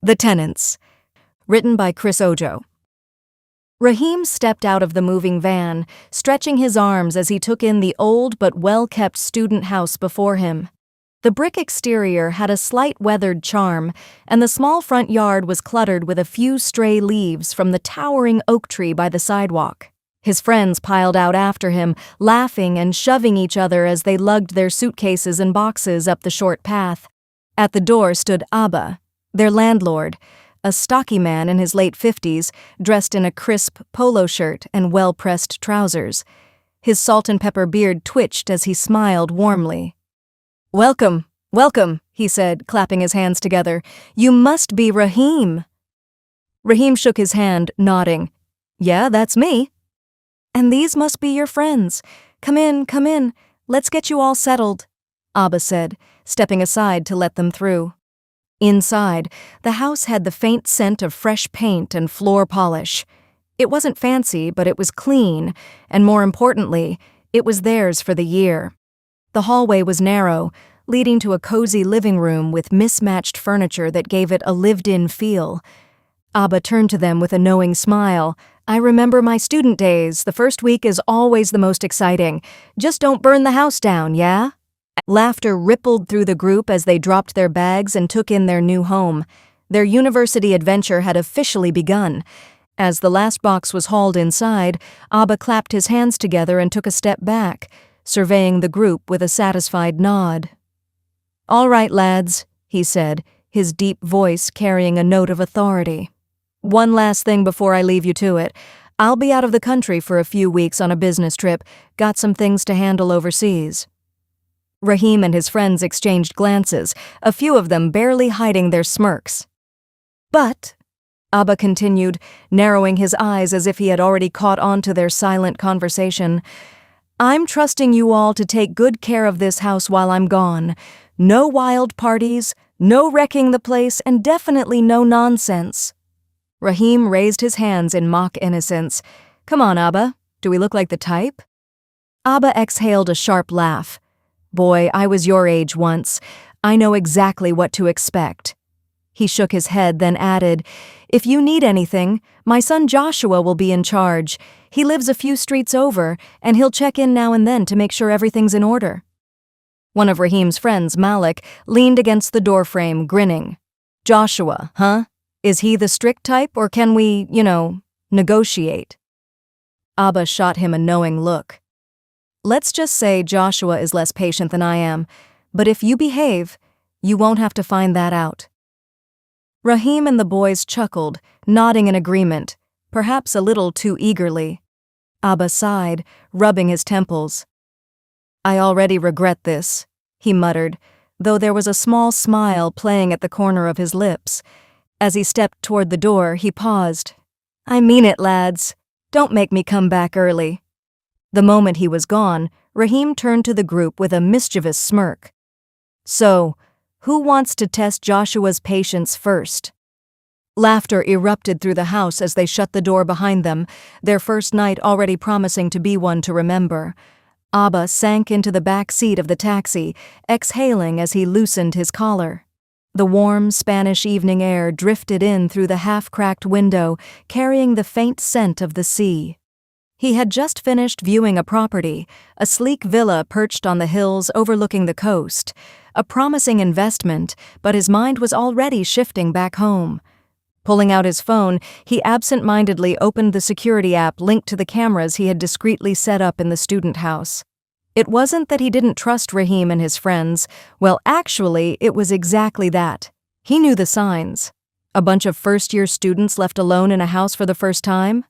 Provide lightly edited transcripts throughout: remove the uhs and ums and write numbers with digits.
The Tenants, written by Chris Ojo. Rahim stepped out of the moving van, stretching his arms as he took in the old but well-kept student house before him. The brick exterior had a slight weathered charm, and the small front yard was cluttered with a few stray leaves from the towering oak tree by the sidewalk. His friends piled out after him, laughing and shoving each other as they lugged their suitcases and boxes up the short path. At the door stood Abba, their landlord, a stocky man in his late 50s, dressed in a crisp polo shirt and well-pressed trousers. His salt and pepper beard twitched as he smiled warmly. "Welcome, welcome," he said, clapping his hands together. "You must be Rahim." Rahim shook his hand, nodding. "Yeah, that's me." "And these must be your friends. Come in. Let's get you all settled," Abba said, stepping aside to let them through. Inside, the house had the faint scent of fresh paint and floor polish. It wasn't fancy, but it was clean, and more importantly, it was theirs for the year. The hallway was narrow, leading to a cozy living room with mismatched furniture that gave it a lived-in feel. Abba turned to them with a knowing smile. "I remember my student days. The first week is always the most exciting. Just don't burn the house down, yeah?" Laughter rippled through the group as they dropped their bags and took in their new home. Their university adventure had officially begun. As the last box was hauled inside, Abba clapped his hands together and took a step back, surveying the group with a satisfied nod. "All right, lads," he said, his deep voice carrying a note of authority. "One last thing before I leave you to it. I'll be out of the country for a few weeks on a business trip, got some things to handle overseas." Rahim and his friends exchanged glances, a few of them barely hiding their smirks. "But," Abba continued, narrowing his eyes as if he had already caught on to their silent conversation, "I'm trusting you all to take good care of this house while I'm gone. No wild parties, no wrecking the place, and definitely no nonsense." Rahim raised his hands in mock innocence. "Come on, Abba. Do we look like the type?" Abba exhaled a sharp laugh. "Boy, I was your age once. I know exactly what to expect." He shook his head, then added, "If you need anything, my son Joshua will be in charge. He lives a few streets over, and he'll check in now and then to make sure everything's in order." One of Rahim's friends, Malik, leaned against the doorframe, grinning. "Joshua, huh? Is he the strict type, or can we, negotiate?" Abba shot him a knowing look. "Let's just say Joshua is less patient than I am, but if you behave, you won't have to find that out." Rahim and the boys chuckled, nodding in agreement, perhaps a little too eagerly. Abba sighed, rubbing his temples. "I already regret this," he muttered, though there was a small smile playing at the corner of his lips. As he stepped toward the door, he paused. "I mean it, lads. Don't make me come back early." The moment he was gone, Rahim turned to the group with a mischievous smirk. "So, who wants to test Joshua's patience first?" Laughter erupted through the house as they shut the door behind them, their first night already promising to be one to remember. Abba sank into the back seat of the taxi, exhaling as he loosened his collar. The warm Spanish evening air drifted in through the half-cracked window, carrying the faint scent of the sea. He had just finished viewing a property, a sleek villa perched on the hills overlooking the coast, a promising investment, but his mind was already shifting back home. Pulling out his phone, he absent-mindedly opened the security app linked to the cameras he had discreetly set up in the student house. It wasn't that he didn't trust Rahim and his friends. Well, actually, it was exactly that. He knew the signs. A bunch of first-year students left alone in a house for the first time?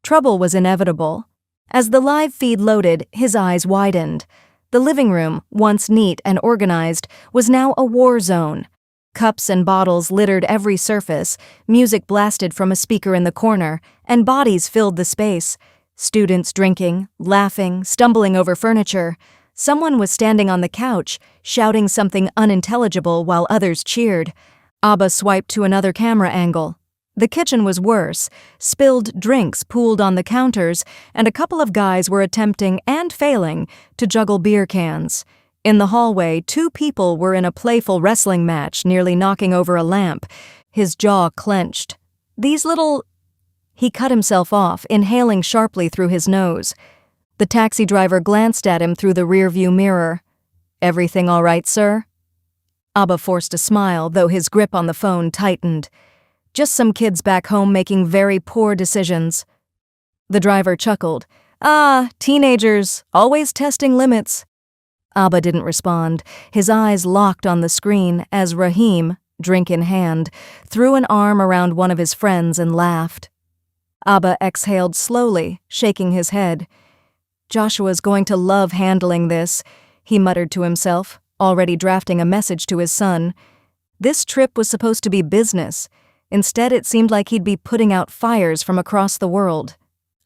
Trouble was inevitable. As the live feed loaded, his eyes widened. The living room, once neat and organized, was now a war zone. Cups and bottles littered every surface, music blasted from a speaker in the corner, and bodies filled the space. Students drinking, laughing, stumbling over furniture. Someone was standing on the couch, shouting something unintelligible while others cheered. Abba swiped to another camera angle. The kitchen was worse. Spilled drinks pooled on the counters, and a couple of guys were attempting, and failing, to juggle beer cans. In the hallway, two people were in a playful wrestling match, nearly knocking over a lamp. his jaw clenched. These little... He cut himself off, inhaling sharply through his nose. The taxi driver glanced at him through the rearview mirror. "Everything all right, sir?" Abba forced a smile, though his grip on the phone tightened. "Just some kids back home making very poor decisions." The driver chuckled. "Ah, teenagers, always testing limits." Abba didn't respond, his eyes locked on the screen as Rahim, drink in hand, threw an arm around one of his friends and laughed. Abba exhaled slowly, shaking his head. "Joshua's going to love handling this," he muttered to himself, already drafting a message to his son. This trip was supposed to be business. Instead, it seemed like he'd be putting out fires from across the world.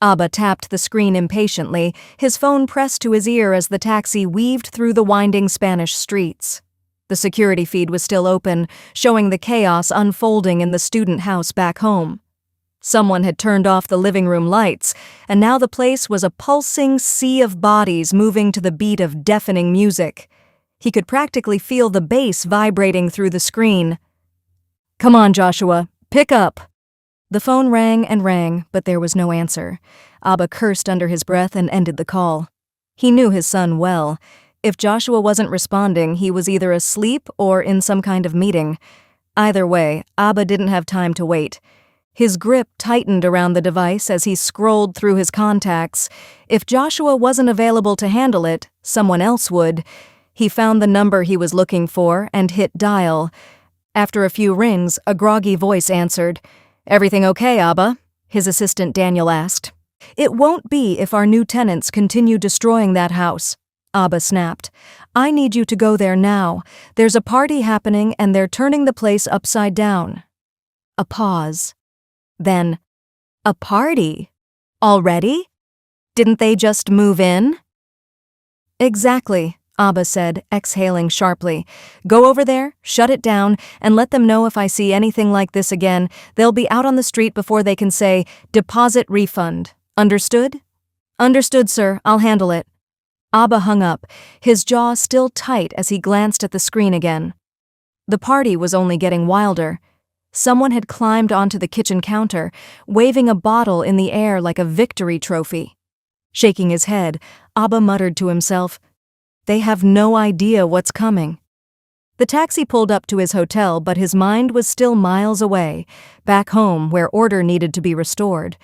Abba tapped the screen impatiently, his phone pressed to his ear as the taxi weaved through the winding Spanish streets. The security feed was still open, showing the chaos unfolding in the student house back home. Someone had turned off the living room lights, and now the place was a pulsing sea of bodies moving to the beat of deafening music. He could practically feel the bass vibrating through the screen. "Come on, Joshua, pick up." The phone rang and rang, but there was no answer. Abba cursed under his breath and ended the call. He knew his son well. If Joshua wasn't responding, he was either asleep or in some kind of meeting. Either way, Abba didn't have time to wait. His grip tightened around the device as he scrolled through his contacts. If Joshua wasn't available to handle it, someone else would. He found the number he was looking for and hit dial. After a few rings, a groggy voice answered. "Everything okay, Abba?" his assistant Daniel asked. "It won't be if our new tenants continue destroying that house," Abba snapped. "I need you to go there now. There's a party happening and they're turning the place upside down." A pause. Then, "A party? Already? Didn't they just move in?" "Exactly," Abba said, exhaling sharply. "Go over there, shut it down, and let them know if I see anything like this again, they'll be out on the street before they can say, 'Deposit refund.' Understood?" "Understood, sir. I'll handle it." Abba hung up, his jaw still tight as he glanced at the screen again. The party was only getting wilder. Someone had climbed onto the kitchen counter, waving a bottle in the air like a victory trophy. Shaking his head, Abba muttered to himself, "They have no idea what's coming." The taxi pulled up to his hotel, but his mind was still miles away, back home where order needed to be restored.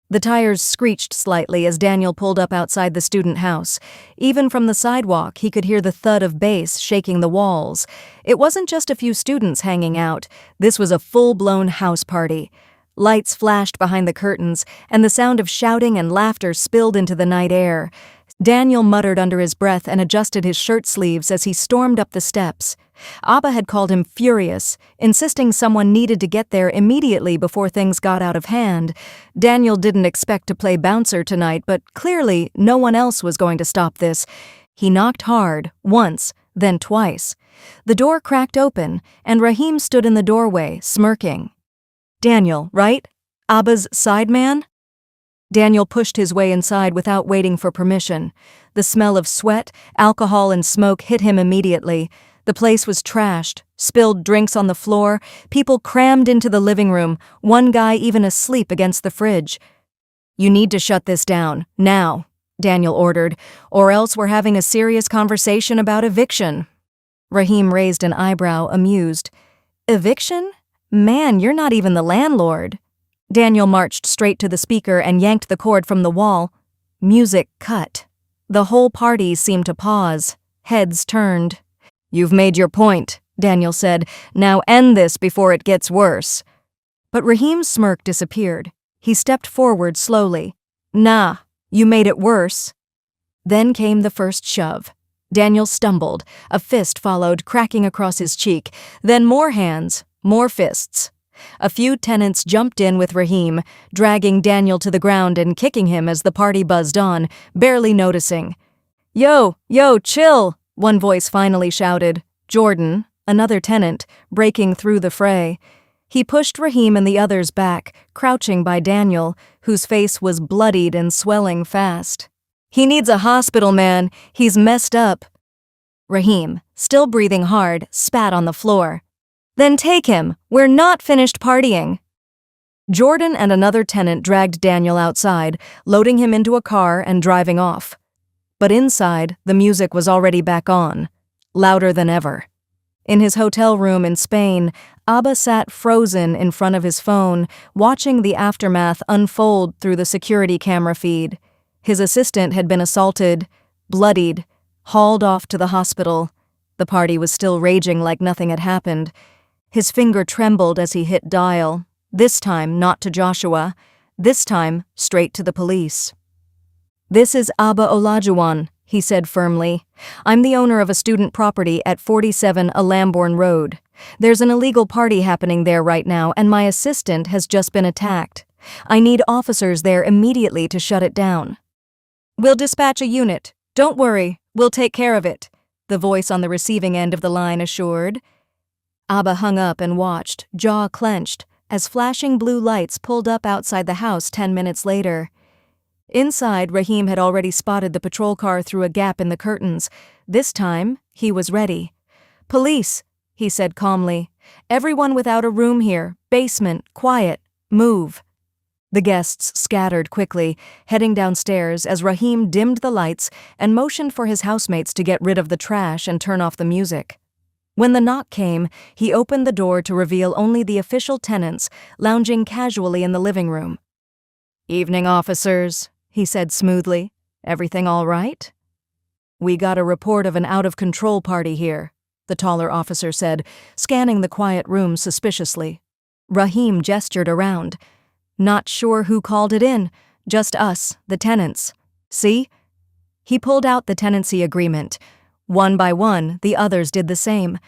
The tires screeched slightly as Daniel pulled up outside the student house. Even from the sidewalk, he could hear the thud of bass shaking the walls. It wasn't just a few students hanging out. This was a full-blown house party. Lights flashed behind the curtains, and the sound of shouting and laughter spilled into the night air. Daniel muttered under his breath and adjusted his shirt sleeves as he stormed up the steps. Abba had called him furious, insisting someone needed to get there immediately before things got out of hand. Daniel didn't expect to play bouncer tonight, but clearly no one else was going to stop this. He knocked hard, once, then twice. The door cracked open, and Rahim stood in the doorway, smirking. "Daniel, right? Abba's sideman?" Daniel pushed his way inside without waiting for permission. The smell of sweat, alcohol, and smoke hit him immediately. The place was trashed, spilled drinks on the floor, people crammed into the living room, one guy even asleep against the fridge. "You need to shut this down, now," Daniel ordered, "or else we're having a serious conversation about eviction." Rahim raised an eyebrow, amused. "Eviction? Man, you're not even the landlord." Daniel marched straight to the speaker and yanked the cord from the wall. Music cut. The whole party seemed to pause. Heads turned. "You've made your point," Daniel said. "Now end this before it gets worse." But Rahim's smirk disappeared. He stepped forward slowly. "Nah, you made it worse." Then came the first shove. Daniel stumbled. A fist followed, cracking across his cheek. Then more hands, more fists. A few tenants jumped in with Rahim, dragging Daniel to the ground and kicking him as the party buzzed on, barely noticing. Yo, chill," one voice finally shouted. Jordan, another tenant, breaking through the fray. He pushed Rahim and the others back, crouching by Daniel, whose face was bloodied and swelling fast. "He needs a hospital, man. He's messed up." Rahim, still breathing hard, spat on the floor. Then take him. We're not finished partying. Jordan and another tenant dragged Daniel outside, loading him into a car and driving off. But inside, the music was already back on, louder than ever. In his hotel room in Spain, Abba sat frozen in front of his phone, watching the aftermath unfold through the security camera feed. His assistant had been assaulted, bloodied, hauled off to the hospital. The party was still raging like nothing had happened. His finger trembled as he hit dial, this time not to Joshua, this time straight to the police. "This is Abba Olajuwon," he said firmly. "I'm the owner of a student property at 47 Lambourne Road. There's an illegal party happening there right now, and my assistant has just been attacked. I need officers there immediately to shut it down." "We'll dispatch a unit. Don't worry, we'll take care of it," the voice on the receiving end of the line assured. Abba hung up and watched, jaw clenched, as flashing blue lights pulled up outside the house 10 minutes later. Inside, Rahim had already spotted the patrol car through a gap in the curtains. This time, he was ready. "Police," he said calmly. "Everyone without a room here. Basement, quiet. Move." The guests scattered quickly, heading downstairs as Rahim dimmed the lights and motioned for his housemates to get rid of the trash and turn off the music. When the knock came, he opened the door to reveal only the official tenants lounging casually in the living room. "Evening, officers," he said smoothly. "Everything all right?" "We got a report of an out-of-control party here," the taller officer said, scanning the quiet room suspiciously. Rahim gestured around. "Not sure who called it in. Just us, the tenants. See?" He pulled out the tenancy agreement. One by one, the others did the same.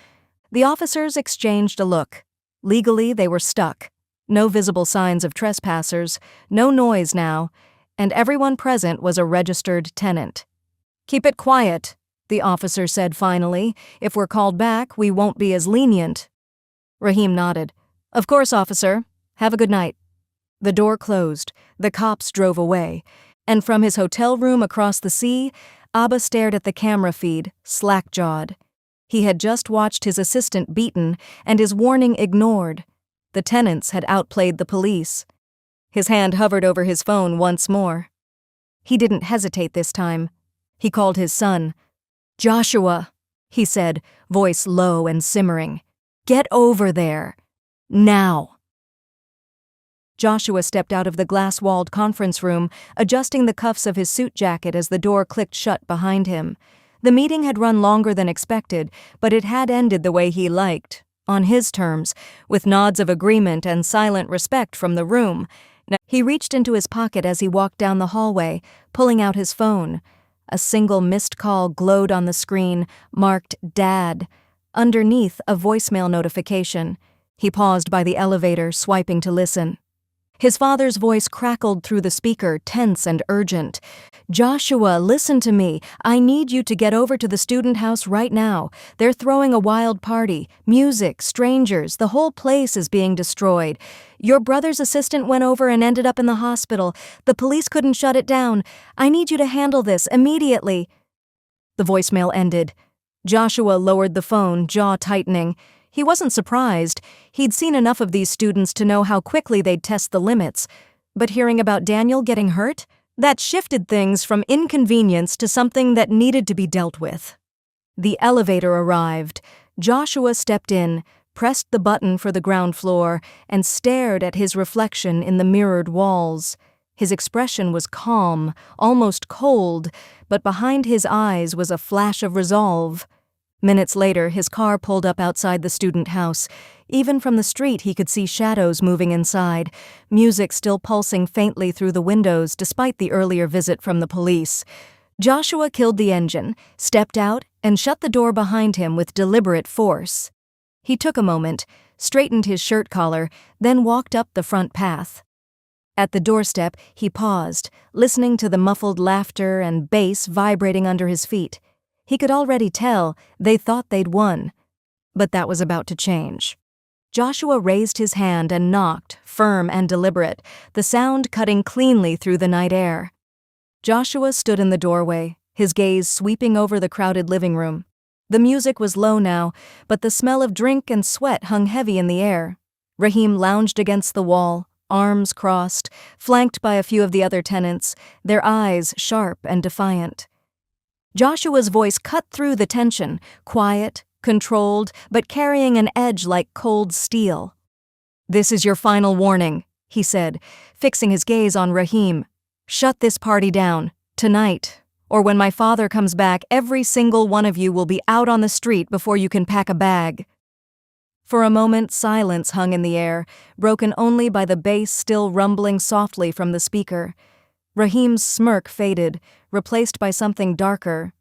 The officers exchanged a look. Legally, they were stuck. No visible signs of trespassers, no noise now, and everyone present was a registered tenant. "Keep it quiet," the officer said finally. "If we're called back, we won't be as lenient." Rahim nodded. "Of course, officer. Have a good night." The door closed, the cops drove away, and from his hotel room across the sea, Abba stared at the camera feed, slack-jawed. He had just watched his assistant beaten and his warning ignored. The tenants had outplayed the police. His hand hovered over his phone once more. He didn't hesitate this time. He called his son. "Joshua," he said, voice low and simmering. "Get over there. Now." Joshua stepped out of the glass-walled conference room, adjusting the cuffs of his suit jacket as the door clicked shut behind him. The meeting had run longer than expected, but it had ended the way he liked, on his terms, with nods of agreement and silent respect from the room. He reached into his pocket as he walked down the hallway, pulling out his phone. A single missed call glowed on the screen, marked Dad. Underneath, a voicemail notification. He paused by the elevator, swiping to listen. His father's voice crackled through the speaker, tense and urgent. "Joshua, listen to me. I need you to get over to the student house right now. They're throwing a wild party. Music, strangers, the whole place is being destroyed. Your brother's assistant went over and ended up in the hospital. The police couldn't shut it down. I need you to handle this immediately." The voicemail ended. Joshua lowered the phone, jaw tightening. He wasn't surprised. He'd seen enough of these students to know how quickly they'd test the limits. But hearing about Daniel getting hurt? That shifted things from inconvenience to something that needed to be dealt with. The elevator arrived. Joshua stepped in, pressed the button for the ground floor, and stared at his reflection in the mirrored walls. His expression was calm, almost cold, but behind his eyes was a flash of resolve. Minutes later, his car pulled up outside the student house. Even from the street, he could see shadows moving inside, music still pulsing faintly through the windows despite the earlier visit from the police. Joshua killed the engine, stepped out, and shut the door behind him with deliberate force. He took a moment, straightened his shirt collar, then walked up the front path. At the doorstep, he paused, listening to the muffled laughter and bass vibrating under his feet. He could already tell they thought they'd won. But that was about to change. Joshua raised his hand and knocked, firm and deliberate, the sound cutting cleanly through the night air. Joshua stood in the doorway, his gaze sweeping over the crowded living room. The music was low now, but the smell of drink and sweat hung heavy in the air. Raheem lounged against the wall, arms crossed, flanked by a few of the other tenants, their eyes sharp and defiant. Joshua's voice cut through the tension, quiet, controlled, but carrying an edge like cold steel. "This is your final warning," he said, fixing his gaze on Raheem. "Shut this party down, tonight, or when my father comes back, every single one of you will be out on the street before you can pack a bag." For a moment, silence hung in the air, broken only by the bass still rumbling softly from the speaker. Raheem's smirk faded, replaced by something darker.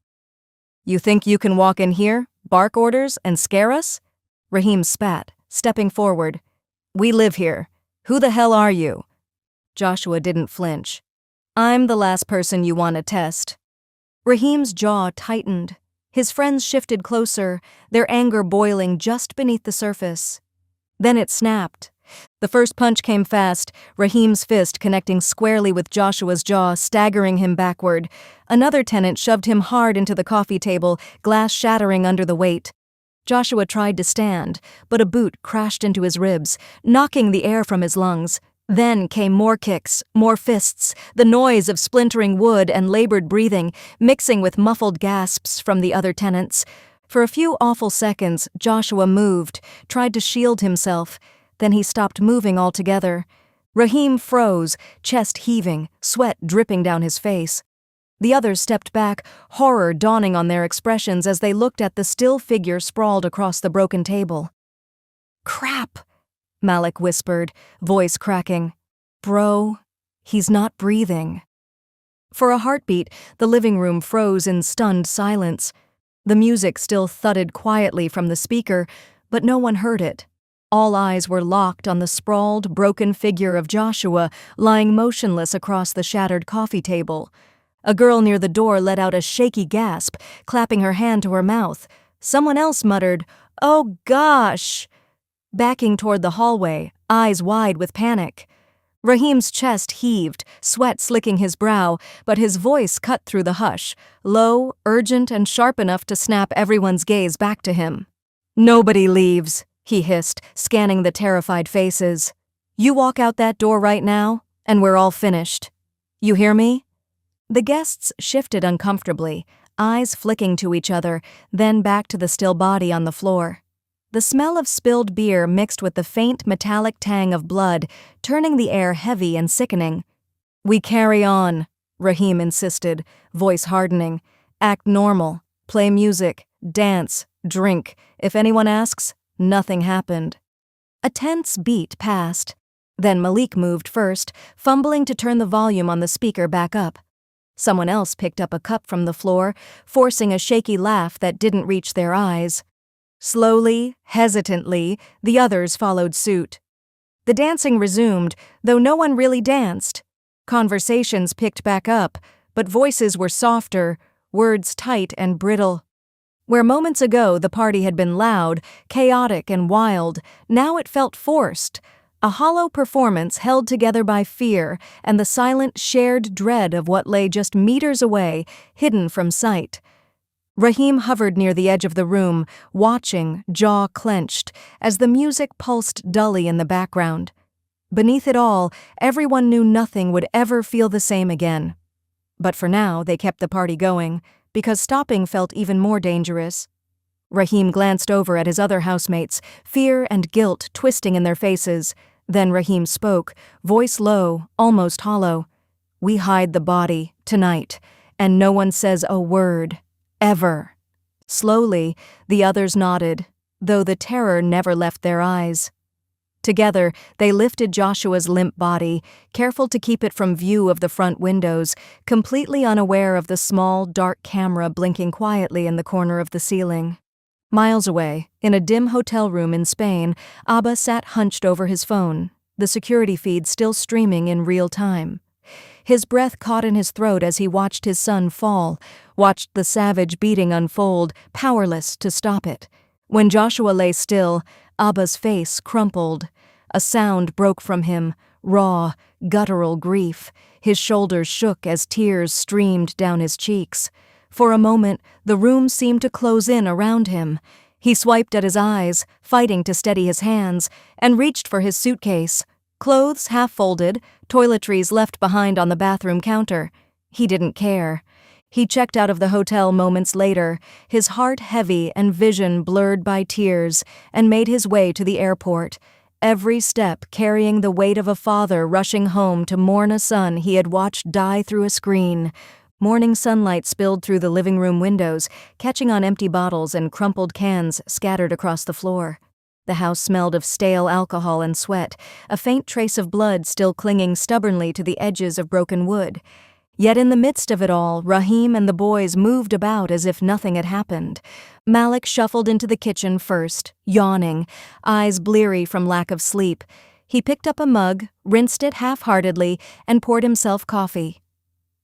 "You think you can walk in here, bark orders, and scare us?" Raheem spat, stepping forward. "We live here. Who the hell are you?" Joshua didn't flinch. "I'm the last person you want to test." Raheem's jaw tightened. His friends shifted closer, their anger boiling just beneath the surface. Then it snapped. The first punch came fast, Raheem's fist connecting squarely with Joshua's jaw, staggering him backward. Another tenant shoved him hard into the coffee table, glass shattering under the weight. Joshua tried to stand, but a boot crashed into his ribs, knocking the air from his lungs. Then came more kicks, more fists, the noise of splintering wood and labored breathing, mixing with muffled gasps from the other tenants. For a few awful seconds, Joshua moved, tried to shield himself. Then he stopped moving altogether. Raheem froze, chest heaving, sweat dripping down his face. The others stepped back, horror dawning on their expressions as they looked at the still figure sprawled across the broken table. "Crap," Malik whispered, voice cracking. "Bro, he's not breathing." For a heartbeat, the living room froze in stunned silence. The music still thudded quietly from the speaker, but no one heard it. All eyes were locked on the sprawled, broken figure of Joshua lying motionless across the shattered coffee table. A girl near the door let out a shaky gasp, clapping her hand to her mouth. Someone else muttered, "Oh gosh!" backing toward the hallway, eyes wide with panic. Raheem's chest heaved, sweat slicking his brow, but his voice cut through the hush, low, urgent, and sharp enough to snap everyone's gaze back to him. "Nobody leaves," he hissed, scanning the terrified faces. "You walk out that door right now, and we're all finished. You hear me?" The guests shifted uncomfortably, eyes flicking to each other, then back to the still body on the floor. The smell of spilled beer mixed with the faint metallic tang of blood, turning the air heavy and sickening. "We carry on," Raheem insisted, voice hardening. "Act normal. Play music. Dance. Drink. If anyone asks, nothing happened." A tense beat passed. Then Malik moved first, fumbling to turn the volume on the speaker back up. Someone else picked up a cup from the floor, forcing a shaky laugh that didn't reach their eyes. Slowly, hesitantly, the others followed suit. The dancing resumed, though no one really danced. Conversations picked back up, but voices were softer, words tight and brittle. Where moments ago the party had been loud, chaotic, and wild, now it felt forced, a hollow performance held together by fear and the silent, shared dread of what lay just meters away, hidden from sight. Raheem hovered near the edge of the room, watching, jaw clenched, as the music pulsed dully in the background. Beneath it all, everyone knew nothing would ever feel the same again. But for now, they kept the party going, because stopping felt even more dangerous. Raheem glanced over at his other housemates, fear and guilt twisting in their faces. Then Raheem spoke, voice low, almost hollow. "We hide the body, tonight, and no one says a word. Ever." Slowly, the others nodded, though the terror never left their eyes. Together, they lifted Joshua's limp body, careful to keep it from view of the front windows, completely unaware of the small, dark camera blinking quietly in the corner of the ceiling. Miles away, in a dim hotel room in Spain, Abba sat hunched over his phone, the security feed still streaming in real time. His breath caught in his throat as he watched his son fall, watched the savage beating unfold, powerless to stop it. When Joshua lay still, Abba's face crumpled. A sound broke from him, raw, guttural grief. His shoulders shook as tears streamed down his cheeks. For a moment, the room seemed to close in around him. He swiped at his eyes, fighting to steady his hands, and reached for his suitcase. Clothes half folded, toiletries left behind on the bathroom counter. He didn't care. He checked out of the hotel moments later, his heart heavy and vision blurred by tears, and made his way to the airport, every step carrying the weight of a father rushing home to mourn a son he had watched die through a screen. Morning sunlight spilled through the living room windows, catching on empty bottles and crumpled cans scattered across the floor. The house smelled of stale alcohol and sweat, a faint trace of blood still clinging stubbornly to the edges of broken wood. Yet in the midst of it all, Rahim and the boys moved about as if nothing had happened. Malik shuffled into the kitchen first, yawning, eyes bleary from lack of sleep. He picked up a mug, rinsed it half-heartedly, and poured himself coffee.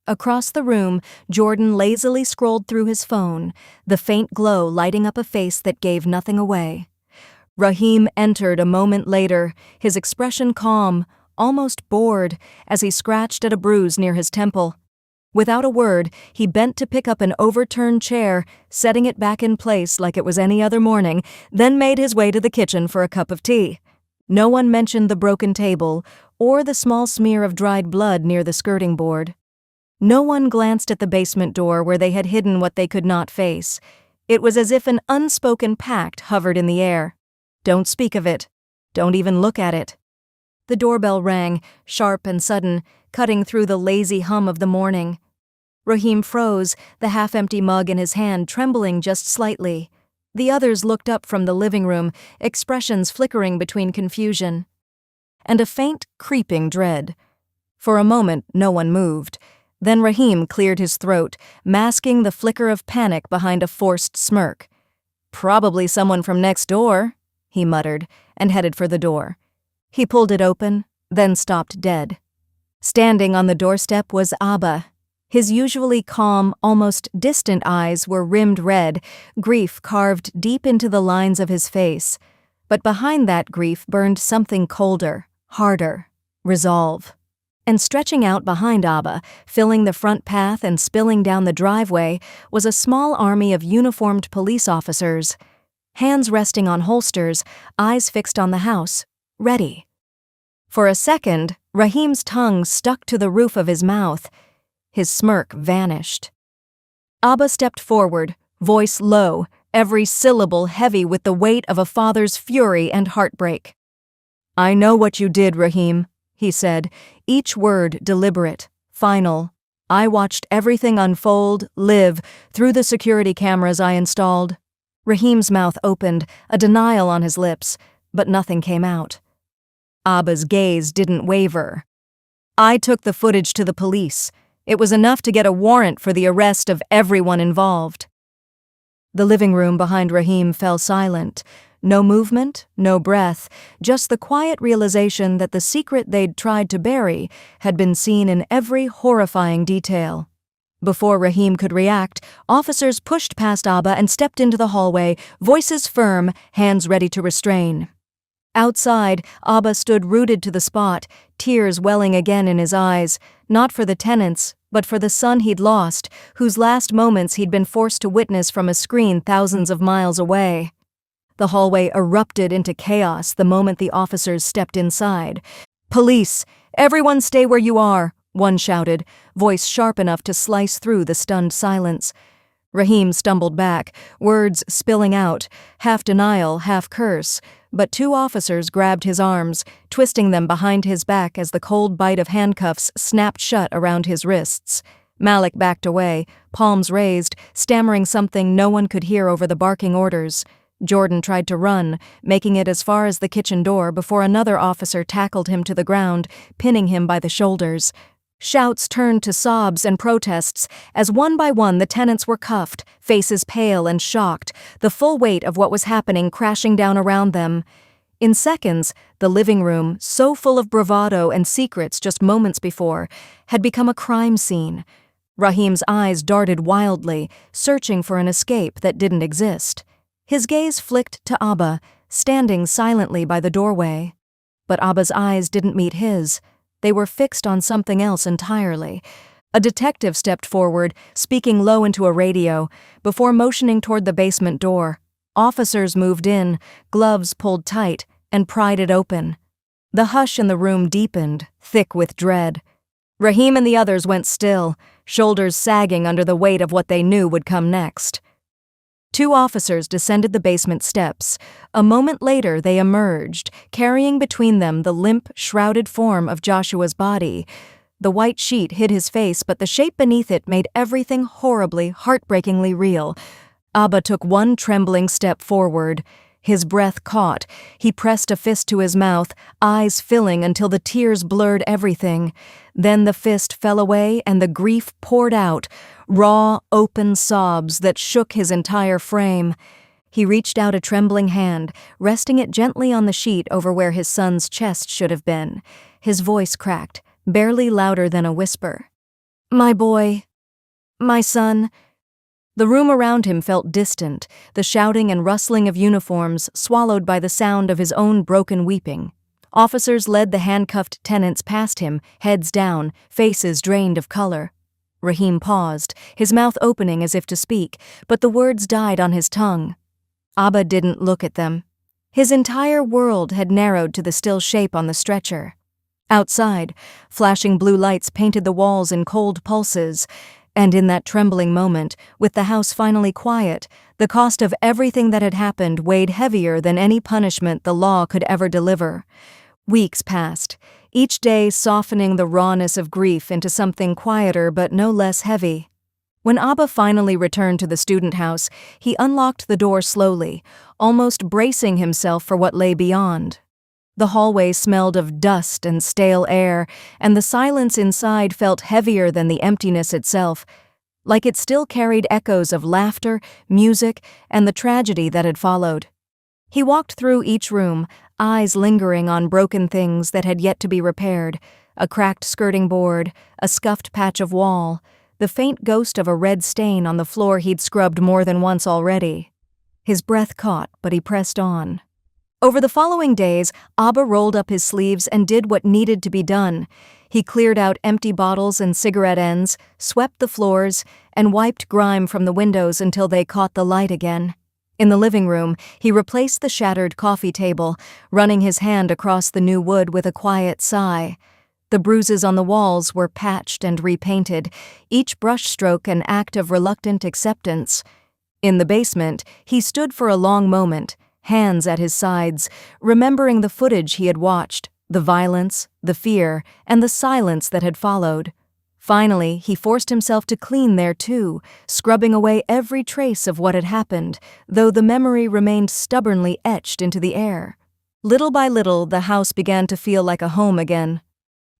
Across the room, Jordan lazily scrolled through his phone, the faint glow lighting up a face that gave nothing away. Rahim entered a moment later, his expression calm, almost bored, as he scratched at a bruise near his temple. Without a word, he bent to pick up an overturned chair, setting it back in place like it was any other morning, then made his way to the kitchen for a cup of tea. No one mentioned the broken table or the small smear of dried blood near the skirting board. No one glanced at the basement door where they had hidden what they could not face. It was as if an unspoken pact hovered in the air. Don't speak of it. Don't even look at it. The doorbell rang, sharp and sudden, cutting through the lazy hum of the morning. Rahim froze, the half-empty mug in his hand trembling just slightly. The others looked up from the living room, expressions flickering between confusion and a faint, creeping dread. For a moment, no one moved. Then Rahim cleared his throat, masking the flicker of panic behind a forced smirk. "Probably someone from next door," he muttered, and headed for the door. He pulled it open, then stopped dead. Standing on the doorstep was Abba. His usually calm, almost distant eyes were rimmed red, grief carved deep into the lines of his face. But behind that grief burned something colder, harder, resolve. And stretching out behind Abba, filling the front path and spilling down the driveway, was a small army of uniformed police officers. Hands resting on holsters, eyes fixed on the house, ready. For a second, Rahim's tongue stuck to the roof of his mouth. His smirk vanished. Abba stepped forward, voice low, every syllable heavy with the weight of a father's fury and heartbreak. "I know what you did, Rahim," he said, each word deliberate, final. "I watched everything unfold, live, through the security cameras I installed." Rahim's mouth opened, a denial on his lips, but nothing came out. Abba's gaze didn't waver. "I took the footage to the police. It was enough to get a warrant for the arrest of everyone involved." The living room behind Rahim fell silent. No movement, no breath, just the quiet realization that the secret they'd tried to bury had been seen in every horrifying detail. Before Rahim could react, officers pushed past Abba and stepped into the hallway, voices firm, hands ready to restrain. Outside, Abba stood rooted to the spot, tears welling again in his eyes, not for the tenants, but for the son he'd lost, whose last moments he'd been forced to witness from a screen thousands of miles away. The hallway erupted into chaos the moment the officers stepped inside. "Police! Everyone stay where you are!" one shouted, voice sharp enough to slice through the stunned silence. Rahim stumbled back, words spilling out, half denial, half curse, but two officers grabbed his arms, twisting them behind his back as the cold bite of handcuffs snapped shut around his wrists. Malik backed away, palms raised, stammering something no one could hear over the barking orders. Jordan tried to run, making it as far as the kitchen door before another officer tackled him to the ground, pinning him by the shoulders. Shouts turned to sobs and protests as one by one the tenants were cuffed, faces pale and shocked, the full weight of what was happening crashing down around them. In seconds, the living room, so full of bravado and secrets just moments before, had become a crime scene. Rahim's eyes darted wildly, searching for an escape that didn't exist. His gaze flicked to Abba, standing silently by the doorway. But Abba's eyes didn't meet his. They were fixed on something else entirely. A detective stepped forward, speaking low into a radio, before motioning toward the basement door. Officers moved in, gloves pulled tight, and pried it open. The hush in the room deepened, thick with dread. Raheem and the others went still, shoulders sagging under the weight of what they knew would come next. 2 officers descended the basement steps. A moment later, they emerged, carrying between them the limp, shrouded form of Joshua's body. The white sheet hid his face, but the shape beneath it made everything horribly, heartbreakingly real. Abba took one trembling step forward. His breath caught. He pressed a fist to his mouth, eyes filling until the tears blurred everything. Then the fist fell away and the grief poured out, raw, open sobs that shook his entire frame. He reached out a trembling hand, resting it gently on the sheet over where his son's chest should have been. His voice cracked, barely louder than a whisper. "My boy. My son." The room around him felt distant, the shouting and rustling of uniforms swallowed by the sound of his own broken weeping. Officers led the handcuffed tenants past him, heads down, faces drained of color. Raheem paused, his mouth opening as if to speak, but the words died on his tongue. Abba didn't look at them. His entire world had narrowed to the still shape on the stretcher. Outside, flashing blue lights painted the walls in cold pulses, and in that trembling moment, with the house finally quiet, the cost of everything that had happened weighed heavier than any punishment the law could ever deliver. Weeks passed, each day softening the rawness of grief into something quieter but no less heavy. When Abba finally returned to the student house, he unlocked the door slowly, almost bracing himself for what lay beyond. The hallway smelled of dust and stale air, and the silence inside felt heavier than the emptiness itself, like it still carried echoes of laughter, music, and the tragedy that had followed. He walked through each room, eyes lingering on broken things that had yet to be repaired, a cracked skirting board, a scuffed patch of wall, the faint ghost of a red stain on the floor he'd scrubbed more than once already. His breath caught, but he pressed on. Over the following days, Abba rolled up his sleeves and did what needed to be done. He cleared out empty bottles and cigarette ends, swept the floors, and wiped grime from the windows until they caught the light again. In the living room, he replaced the shattered coffee table, running his hand across the new wood with a quiet sigh. The bruises on the walls were patched and repainted, each brushstroke an act of reluctant acceptance. In the basement, he stood for a long moment, hands at his sides, remembering the footage he had watched, the violence, the fear, and the silence that had followed. Finally, he forced himself to clean there too, scrubbing away every trace of what had happened, though the memory remained stubbornly etched into the air. Little by little, the house began to feel like a home again.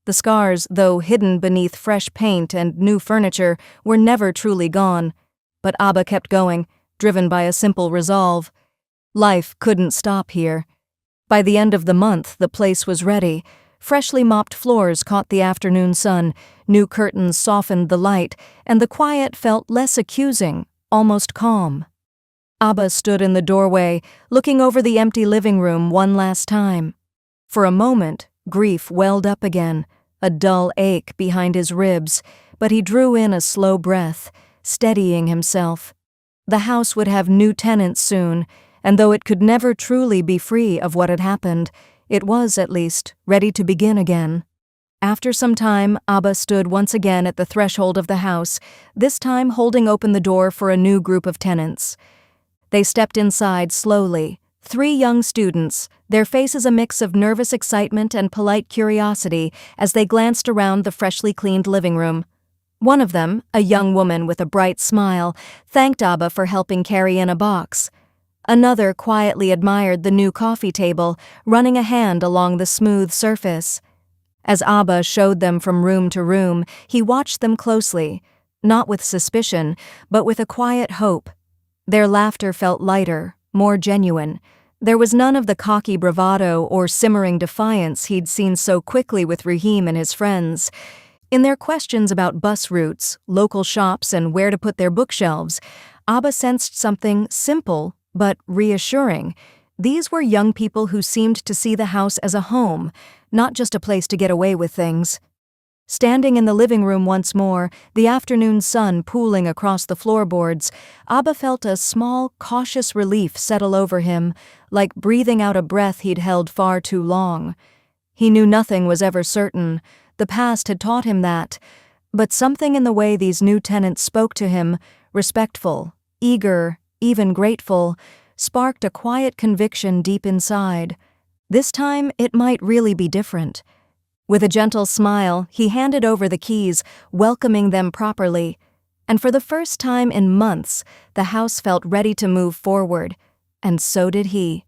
The scars, though hidden beneath fresh paint and new furniture, were never truly gone. But Abba kept going, driven by a simple resolve. Life couldn't stop here. By the end of the month, the place was ready. Freshly mopped floors caught the afternoon sun, new curtains softened the light, and the quiet felt less accusing, almost calm. Abba stood in the doorway, looking over the empty living room one last time. For a moment, grief welled up again, a dull ache behind his ribs, but he drew in a slow breath, steadying himself. The house would have new tenants soon, and though it could never truly be free of what had happened, it was, at least, ready to begin again. After some time, Abba stood once again at the threshold of the house, this time holding open the door for a new group of tenants. They stepped inside slowly, 3 young students, their faces a mix of nervous excitement and polite curiosity as they glanced around the freshly cleaned living room. One of them, a young woman with a bright smile, thanked Abba for helping carry in a box. Another quietly admired the new coffee table, running a hand along the smooth surface. As Abba showed them from room to room, he watched them closely, not with suspicion, but with a quiet hope. Their laughter felt lighter, more genuine. There was none of the cocky bravado or simmering defiance he'd seen so quickly with Raheem and his friends. In their questions about bus routes, local shops, and where to put their bookshelves, Abba sensed something simple but reassuring. These were young people who seemed to see the house as a home, not just a place to get away with things. Standing in the living room once more, the afternoon sun pooling across the floorboards, Abba felt a small, cautious relief settle over him, like breathing out a breath he'd held far too long. He knew nothing was ever certain. The past had taught him that. But something in the way these new tenants spoke to him, respectful, eager, even grateful, sparked a quiet conviction deep inside. This time it might really be different. With a gentle smile, he handed over the keys, welcoming them properly. And for the first time in months, the house felt ready to move forward. And so did he.